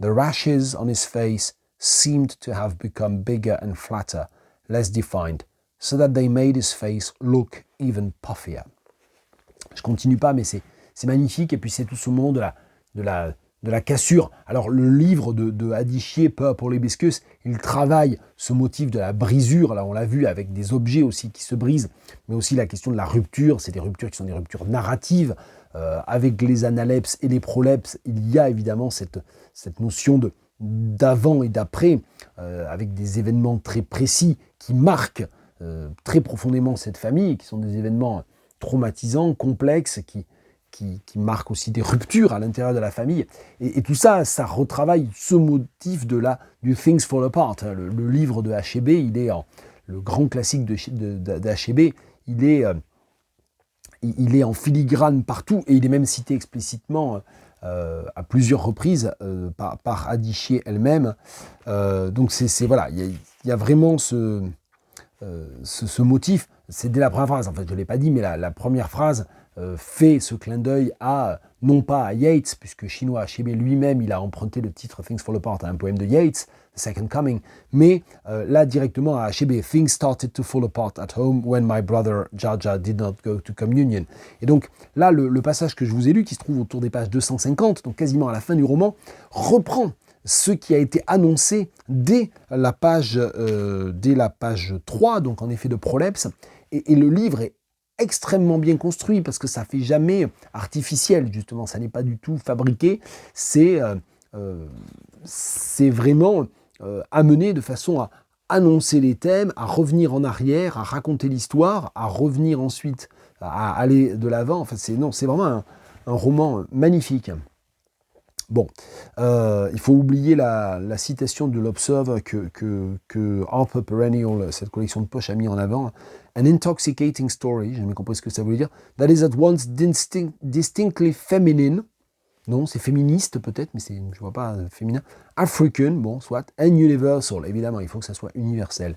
The rashes on his face seemed to have become bigger and flatter, less defined, so that they made his face look even puffier. Je continue pas, mais c'est magnifique, et puis c'est tout ce moment de la cassure. Alors le livre de Adichie, Purple Hibiscus, il travaille ce motif de la brisure, là on l'a vu avec des objets aussi qui se brisent, mais aussi la question de la rupture, c'est des ruptures qui sont des ruptures narratives, avec les analepses et les prolepses, il y a évidemment cette notion d'avant et d'après, avec des événements très précis qui marquent très profondément cette famille, et qui sont des événements traumatisants, complexes, qui marquent aussi des ruptures à l'intérieur de la famille. Et tout ça, ça retravaille ce motif du Things Fall Apart. Le livre de Achebe, le grand classique d'Achebe, il est en filigrane partout, et il est même cité explicitement à plusieurs reprises par Adichie elle-même. Donc voilà, il y a vraiment ce motif. C'est dès la première phrase, en fait, je ne l'ai pas dit, mais la première phrase fait ce clin d'œil à, non pas à Yeats, puisque chinois Achebe lui-même, il a emprunté le titre Things Fall Apart à un poème de Yeats, The Second Coming, mais là directement à Achebe, Things started to fall apart at home when my brother Jaja did not go to communion. Et donc là, le passage que je vous ai lu, qui se trouve autour des pages 250, donc quasiment à la fin du roman, reprend ce qui a été annoncé dès la page 3, donc en effet de Prolepse, et le livre est extrêmement bien construit parce que ça fait jamais artificiel, justement, ça n'est pas du tout fabriqué, c'est vraiment amené de façon à annoncer les thèmes, à revenir en arrière, à raconter l'histoire, à revenir ensuite, à aller de l'avant. Enfin, c'est vraiment un roman magnifique. Bon, il faut oublier la citation de l'Observer que Harper Perennial, cette collection de poche, a mis en avant. An intoxicating story, j'ai jamais compris ce que ça voulait dire, that is at once distinctly feminine, non, c'est féministe peut-être, mais je vois pas féminin, African, bon, soit, and universal, évidemment, il faut que ça soit universel.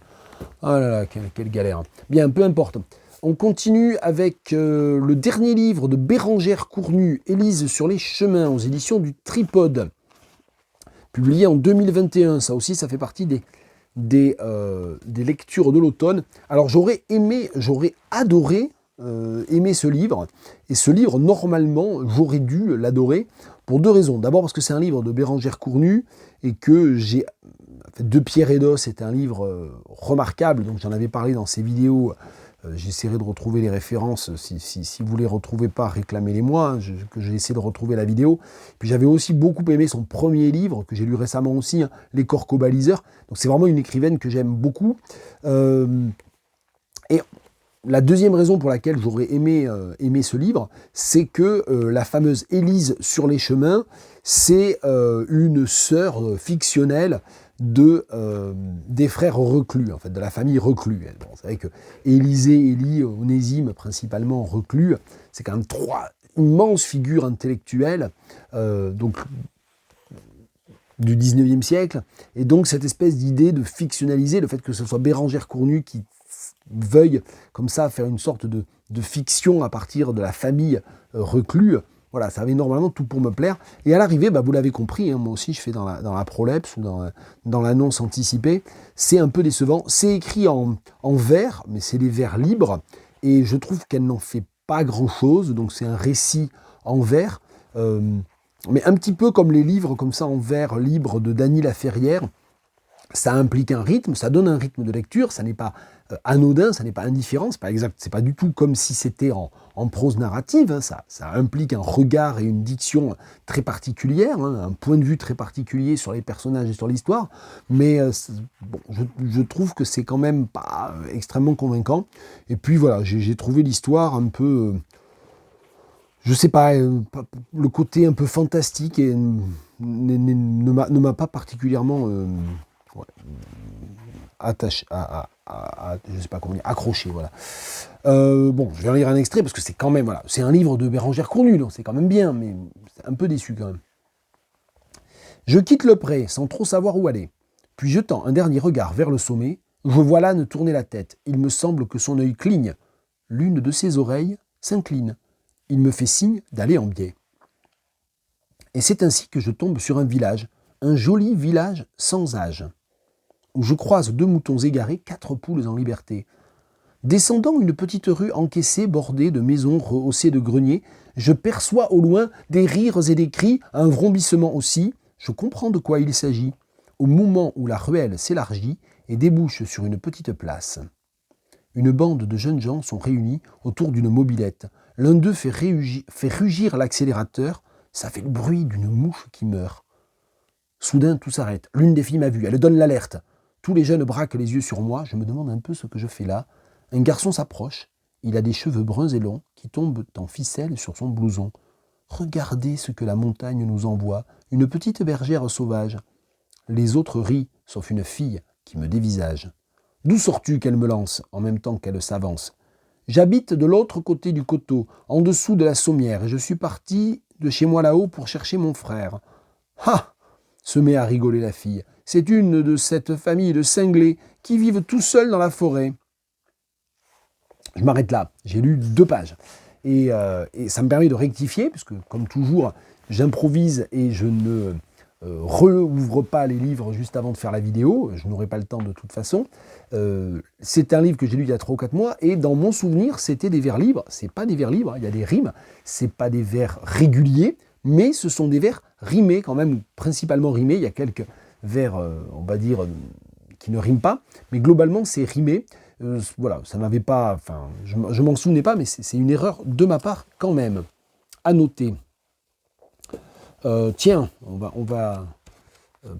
Oh là là, quelle galère. Bien, peu importe. On continue avec le dernier livre de Bérengère Cournue, Élise sur les chemins, aux éditions du Tripode, publié en 2021. Ça aussi, ça fait partie des lectures de l'automne. Alors j'aurais adoré aimer ce livre, et ce livre, normalement, j'aurais dû l'adorer, pour deux raisons. D'abord parce que c'est un livre de Bérengère Cournue, et que De Pierre et d'Os est un livre remarquable, donc j'en avais parlé dans ces vidéos. J'essaierai de retrouver les références, si vous ne les retrouvez pas, réclamez-les-moi, que j'ai essayé de retrouver la vidéo. Puis j'avais aussi beaucoup aimé son premier livre, que j'ai lu récemment aussi, hein, Les Corcobaliseurs. Donc c'est vraiment une écrivaine que j'aime beaucoup. Et la deuxième raison pour laquelle j'aurais aimé ce livre, c'est que la fameuse Élise sur les chemins, c'est une sœur fictionnelle des frères Reclus, en fait, de la famille Reclus. Bon, c'est vrai que Élisée, Élie, Onésime, principalement Reclus, c'est quand même trois immenses figures intellectuelles donc, du 19e siècle. Et donc cette espèce d'idée de fictionnaliser, le fait que ce soit Bérengère Cournue qui veuille comme ça faire une sorte de fiction à partir de la famille Reclus, voilà, ça avait normalement tout pour me plaire. Et à l'arrivée, vous l'avez compris, hein, moi aussi je fais dans la prolepse ou dans l'annonce anticipée, c'est un peu décevant. C'est écrit en vers, mais c'est des vers libres, et je trouve qu'elle n'en fait pas grand-chose, donc c'est un récit en vers, mais un petit peu comme les livres comme ça en vers libres de Dany Laferrière. Ça implique un rythme, ça donne un rythme de lecture, ça n'est pas anodin, ça n'est pas indifférent, c'est pas exact, c'est pas du tout comme si c'était en prose narrative, hein, ça implique un regard et une diction très particulière, hein, un point de vue très particulier sur les personnages et sur l'histoire, mais bon, je trouve que c'est quand même pas extrêmement convaincant. Et puis voilà, j'ai trouvé l'histoire un peu, je sais pas, le côté un peu fantastique et ne m'a pas particulièrement attaché, je sais pas comment dire, accroché, voilà. Bon, je vais en lire un extrait parce que c'est quand même, voilà, c'est un livre de Bérengère Cournue, donc c'est quand même bien, mais c'est un peu déçu quand même. Je quitte le pré sans trop savoir où aller, puis jetant un dernier regard vers le sommet, je vois l'âne tourner la tête. Il me semble que son œil cligne. L'une de ses oreilles s'incline. Il me fait signe d'aller en biais. Et c'est ainsi que je tombe sur un joli village sans âge, où je croise 2 moutons égarés, 4 poules en liberté. Descendant une petite rue encaissée, bordée de maisons rehaussées de greniers, je perçois au loin des rires et des cris, un vrombissement aussi. Je comprends de quoi il s'agit, au moment où la ruelle s'élargit et débouche sur une petite place. Une bande de jeunes gens sont réunis autour d'une mobilette. L'un d'eux fait rugir l'accélérateur, ça fait le bruit d'une mouche qui meurt. Soudain, tout s'arrête. L'une des filles m'a vu, elle donne l'alerte. Tous les jeunes braquent les yeux sur moi, je me demande un peu ce que je fais là. Un garçon s'approche, il a des cheveux bruns et longs qui tombent en ficelle sur son blouson. Regardez ce que la montagne nous envoie, une petite bergère sauvage. Les autres rient, sauf une fille qui me dévisage. D'où sors-tu qu'elle me lance, en même temps qu'elle s'avance? J'habite de l'autre côté du coteau, en dessous de la sommière, et je suis parti de chez moi là-haut pour chercher mon frère. »« Ah !» se met à rigoler la fille. « C'est une de cette famille de cinglés qui vivent tout seuls dans la forêt. » Je m'arrête là, j'ai lu 2 pages. Et ça me permet de rectifier, puisque comme toujours, j'improvise et je ne rouvre pas les livres juste avant de faire la vidéo, je n'aurai pas le temps de toute façon. C'est un livre que j'ai lu il y a 3 ou 4 mois, et dans mon souvenir, c'était des vers libres. C'est pas des vers libres, il y a des rimes, c'est pas des vers réguliers, mais ce sont des vers rimés quand même, ou principalement rimés. Il y a quelques vers, on va dire, qui ne riment pas, mais globalement c'est rimé. Voilà, ça n'avait pas, enfin, je m'en souvenais pas, mais c'est une erreur de ma part quand même. À noter. Tiens, on va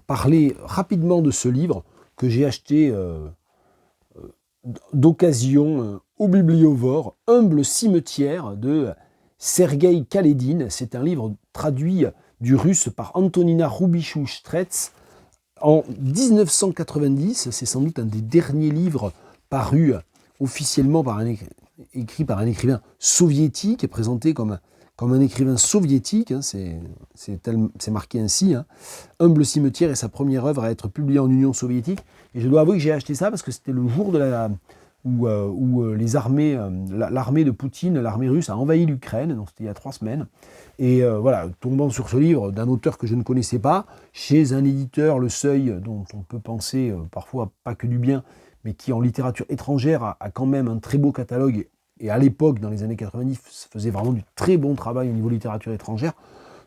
parler rapidement de ce livre que j'ai acheté d'occasion au Bibliovore, Humble cimetière de Sergueï Kaledine. C'est un livre traduit du russe par Antonina Rubichou-Strets en 1990. C'est sans doute un des derniers livres paru officiellement écrit par un écrivain soviétique, présenté comme un écrivain soviétique, hein, c'est marqué ainsi. Hein. Humble cimetière est sa première œuvre à être publiée en Union soviétique. Et je dois avouer que j'ai acheté ça parce que c'était le jour où les armées, l'armée de Poutine, l'armée russe, a envahi l'Ukraine, donc c'était il y a 3 semaines. Et voilà, tombant sur ce livre d'un auteur que je ne connaissais pas, chez un éditeur, Le Seuil, dont on peut penser parfois pas que du bien, mais qui en littérature étrangère a quand même un très beau catalogue, et à l'époque, dans les années 90, faisait vraiment du très bon travail au niveau littérature étrangère.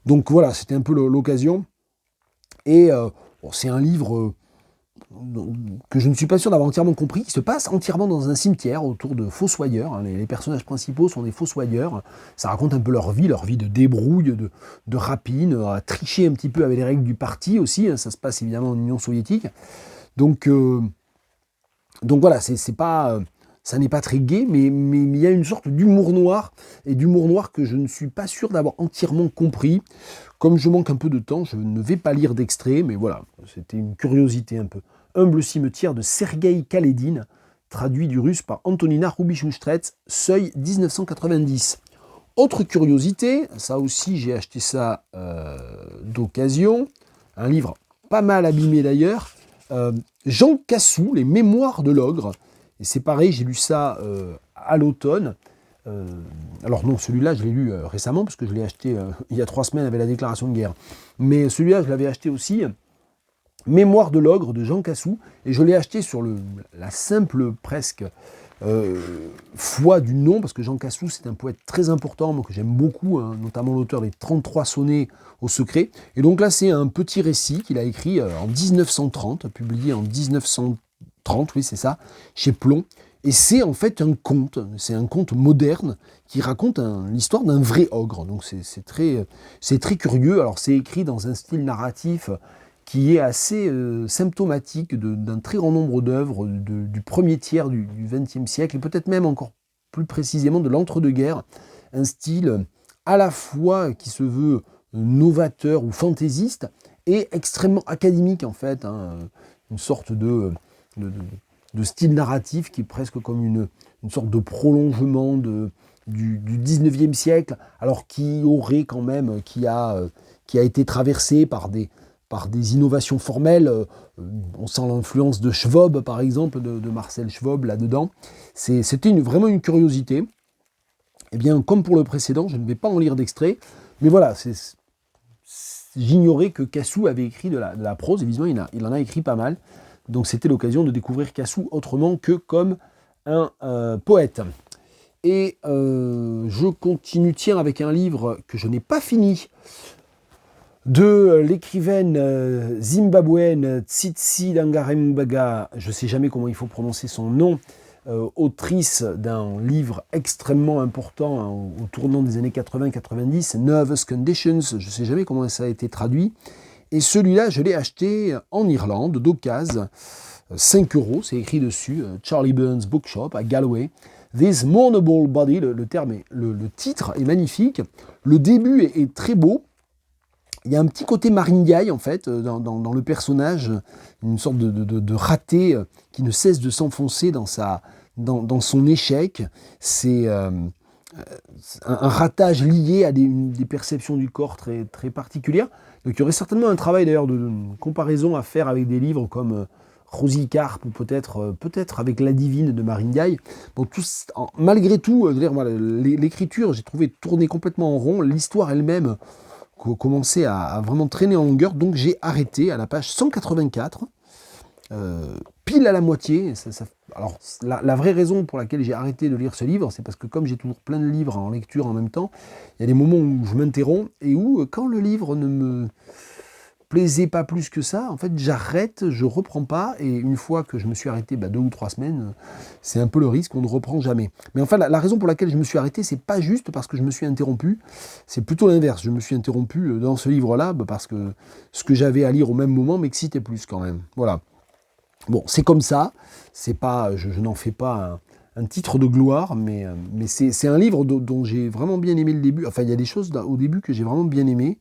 Donc voilà, c'était un peu l'occasion. Et bon, c'est un livre que je ne suis pas sûr d'avoir entièrement compris, qui se passe entièrement dans un cimetière autour de fossoyeurs. Hein. Les personnages principaux sont des fossoyeurs. Ça raconte un peu leur vie de débrouille, de rapine, à tricher un petit peu avec les règles du parti aussi. Hein. Ça se passe évidemment en Union soviétique. Donc voilà, ça n'est pas très gai, mais il y a une sorte d'humour noir, et d'humour noir que je ne suis pas sûr d'avoir entièrement compris. Comme je manque un peu de temps, je ne vais pas lire d'extrait, mais voilà, c'était une curiosité un peu. Humble cimetière de Sergueï Kaledine, traduit du russe par Antonina Rubichou-Strets, Seuil 1990. Autre curiosité, ça aussi j'ai acheté ça d'occasion, un livre pas mal abîmé d'ailleurs, Jean Cassou, Les Mémoires de l'Ogre. Et c'est pareil, j'ai lu ça à l'automne. Alors non, celui-là, je l'ai lu récemment, parce que je l'ai acheté il y a 3 semaines avec la déclaration de guerre. Mais celui-là, je l'avais acheté aussi, Mémoires de l'Ogre de Jean Cassou, et je l'ai acheté sur la simple, presque, foi du nom, parce que Jean Cassou, c'est un poète très important, moi, que j'aime beaucoup, hein, notamment l'auteur des 33 sonnets au secret. Et donc là, c'est un petit récit qu'il a écrit en 1930, publié en 1930, oui, c'est ça, chez Plon. Et c'est en fait un conte symbolique qui raconte l'histoire d'un vrai ogre. Donc c'est très curieux. Alors c'est écrit dans un style narratif qui est assez symptomatique d'un très grand nombre d'œuvres du premier tiers du XXe siècle, et peut-être même encore plus précisément de l'entre-deux-guerres. Un style à la fois qui se veut novateur ou fantaisiste, et extrêmement académique en fait, hein, une sorte de style narratif qui est presque comme une sorte de prolongement du 19e siècle, alors qui a été traversé par des innovations formelles. On sent l'influence de Schwab, par exemple, de Marcel Schwab là-dedans. C'était vraiment une curiosité. Et bien, comme pour le précédent, je ne vais pas en lire d'extrait, mais voilà, j'ignorais que Cassou avait écrit de la prose, et visiblement il en a écrit pas mal. Donc c'était l'occasion de découvrir Cassou autrement que comme un poète. Et je continue, tiens, avec un livre que je n'ai pas fini, de l'écrivaine zimbabwéenne Tsitsi Dangarembga, je ne sais jamais comment il faut prononcer son nom, autrice d'un livre extrêmement important hein, au tournant des années 80-90, Nervous Conditions, je ne sais jamais comment ça a été traduit. Et celui-là, je l'ai acheté en Irlande, d'occasion, 5 €, c'est écrit dessus, Charlie Burns Bookshop à Galway. This Mournable Body, le titre est magnifique, le début est très beau. Il y a un petit côté Marine Gaye, en fait, dans le personnage, une sorte de raté qui ne cesse de s'enfoncer dans son échec. C'est un ratage lié à des perceptions du corps très, très particulières. Donc il y aurait certainement un travail d'ailleurs de comparaison à faire avec des livres comme Rosie Carp ou peut-être avec La Divine de Marine Gaye. Bon, malgré tout, voilà, l'écriture, j'ai trouvé tourner complètement en rond. L'histoire elle-même commençait à vraiment traîner en longueur. Donc j'ai arrêté à la page 184. Pile à la moitié. Alors, la vraie raison pour laquelle j'ai arrêté de lire ce livre, c'est parce que comme j'ai toujours plein de livres en lecture en même temps, il y a des moments où je m'interromps et où, quand le livre ne me plaisait pas plus que ça, en fait, j'arrête, je reprends pas, et une fois que je me suis arrêté 2 ou 3 semaines, c'est un peu le risque, on ne reprend jamais. Mais enfin, la raison pour laquelle je me suis arrêté, c'est pas juste parce que je me suis interrompu, c'est plutôt l'inverse. Je me suis interrompu dans ce livre-là parce que ce que j'avais à lire au même moment m'excitait plus quand même. Voilà. Bon, c'est comme ça, c'est pas, je n'en fais pas un titre de gloire, mais c'est un livre dont j'ai vraiment bien aimé le début. Enfin, il y a des choses au début que j'ai vraiment bien aimé.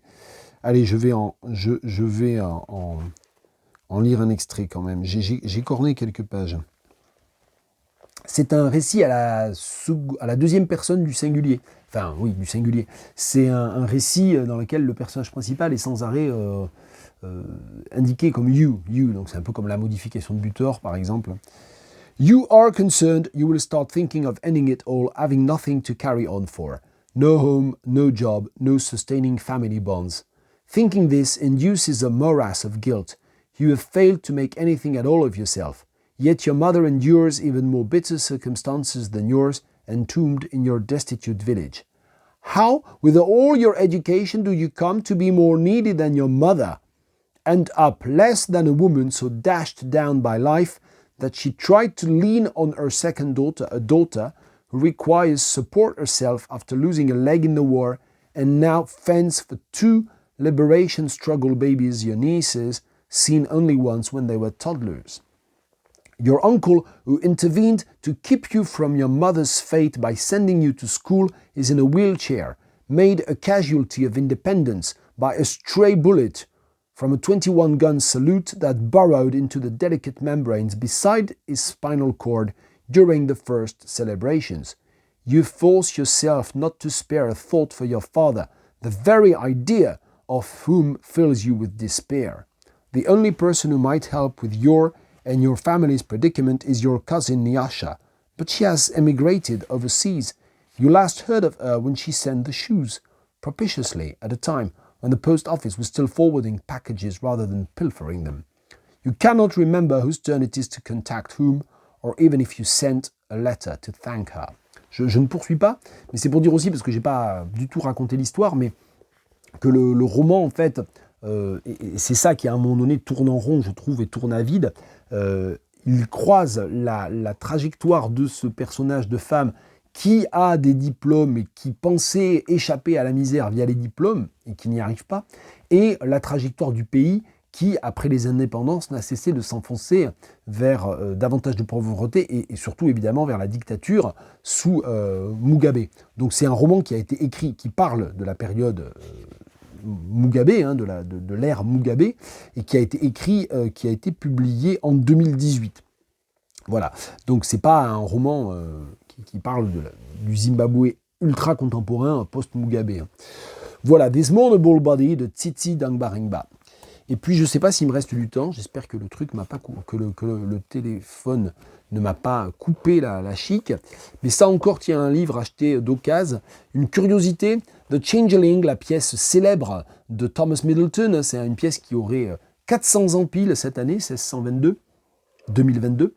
Allez, je vais en lire un extrait quand même. J'ai corné quelques pages. C'est un récit à la deuxième personne du singulier. Enfin, oui, du singulier. C'est un récit dans lequel le personnage principal est sans arrêt indiqué comme you. Donc c'est un peu comme la modification de Butor, par exemple. You are concerned, you will start thinking of ending it all, having nothing to carry on for. No home, no job, no sustaining family bonds. Thinking this induces a morass of guilt. You have failed to make anything at all of yourself. Yet your mother endures even more bitter circumstances than yours, entombed in your destitute village. How, with all your education, do you come to be more needy than your mother? End up less than a woman so dashed down by life that she tried to lean on her second daughter, a daughter who requires support herself after losing a leg in the war, and now fends for 2 liberation struggle babies, your nieces, seen only once when they were toddlers. Your uncle, who intervened to keep you from your mother's fate by sending you to school, is in a wheelchair, made a casualty of independence by a stray bullet from a 21-gun salute that burrowed into the delicate membranes beside his spinal cord during the first celebrations. You force yourself not to spare a thought for your father, the very idea of whom fills you with despair. The only person who might help with your and your family's predicament is your cousin Nyasha, but she has emigrated overseas. You last heard of her when she sent the shoes, propitiously at a time when the post office was still forwarding packages rather than pilfering them. You cannot remember whose turn it is to contact whom, or even if you sent a letter to thank her. Je ne poursuis pas, mais c'est pour dire aussi, parce que j'ai pas du tout raconté l'histoire, mais que le roman, en fait, et c'est ça qui à un moment donné tourne en rond, je trouve, et tourne à vide, il croise la trajectoire de ce personnage de femme qui a des diplômes et qui pensait échapper à la misère via les diplômes et qui n'y arrive pas, et la trajectoire du pays qui, après les indépendances, n'a cessé de s'enfoncer vers davantage de pauvreté et surtout évidemment vers la dictature sous Mugabe. Donc c'est un roman qui a été écrit, qui parle de la période Mugabe, de l'ère Mugabe, et qui a été écrit, qui a été publié en 2018. Voilà, donc c'est pas un roman qui parle du Zimbabwe ultra contemporain post-Mugabe. Voilà, This Mournable Body de Tsitsi Dangbarengba. Et puis je ne sais pas s'il me reste du temps, j'espère que le truc m'a pas que le téléphone ne m'a pas coupé la chic. Mais ça encore, tiens, un livre acheté d'occasion, une curiosité, The Changeling, la pièce célèbre de Thomas Middleton. C'est une pièce qui aurait 400 ans pile cette année, 2022.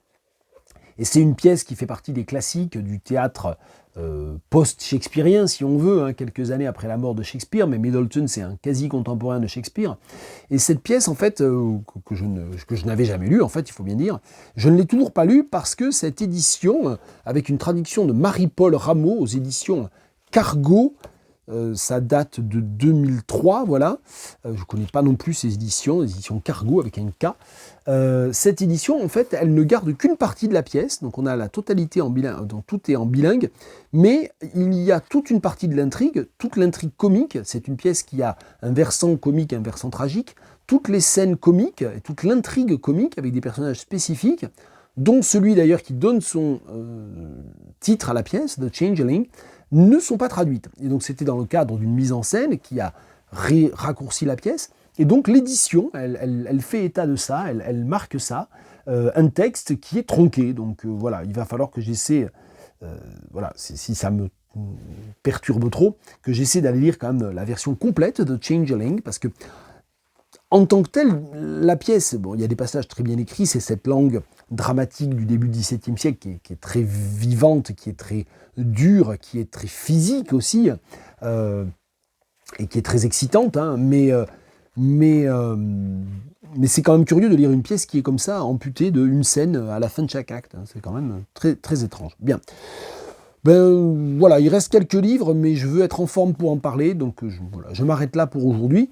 Et c'est une pièce qui fait partie des classiques du théâtre post-shakespearien, si on veut, quelques années après la mort de Shakespeare, mais Middleton, c'est un quasi-contemporain de Shakespeare. Et cette pièce, en fait, que je n'avais jamais lue, en fait, il faut bien dire, je ne l'ai toujours pas lue parce que cette édition, avec une traduction de Marie-Paul Rameau aux éditions Cargo, ça date de 2003, voilà. Je ne connais pas non plus ces éditions, les éditions Cargo avec un K. Cette édition, en fait, elle ne garde qu'une partie de la pièce, donc on a la totalité en bilingue, donc tout est en bilingue, mais il y a toute une partie de l'intrigue, toute l'intrigue comique, c'est une pièce qui a un versant comique, un versant tragique, toutes les scènes comiques, et toute l'intrigue comique avec des personnages spécifiques, dont celui d'ailleurs qui donne son titre à la pièce, The Changeling, ne sont pas traduites. Et donc c'était dans le cadre d'une mise en scène qui a raccourci la pièce. Et donc l'édition, elle fait état de ça, elle marque ça, un texte qui est tronqué. Donc voilà, il va falloir que j'essaie, voilà, si ça me perturbe trop, que j'essaie d'aller lire quand même la version complète de Changeling, parce que en tant que telle, la pièce, bon, il y a des passages très bien écrits, c'est cette langue dramatique du début du XVIIe siècle qui est très vivante, qui est très dure, qui est très physique aussi, et qui est très excitante, hein, mais c'est quand même curieux de lire une pièce qui est comme ça, amputée d'une scène à la fin de chaque acte. Hein, c'est quand même très, très étrange. Bien. Ben voilà, il reste quelques livres, mais je veux être en forme pour en parler, donc voilà, je m'arrête là pour aujourd'hui.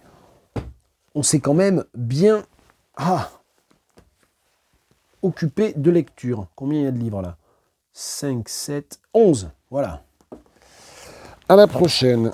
On s'est quand même bien occupé de lecture. Combien il y a de livres là? 5, 7, 11. Voilà. À la prochaine.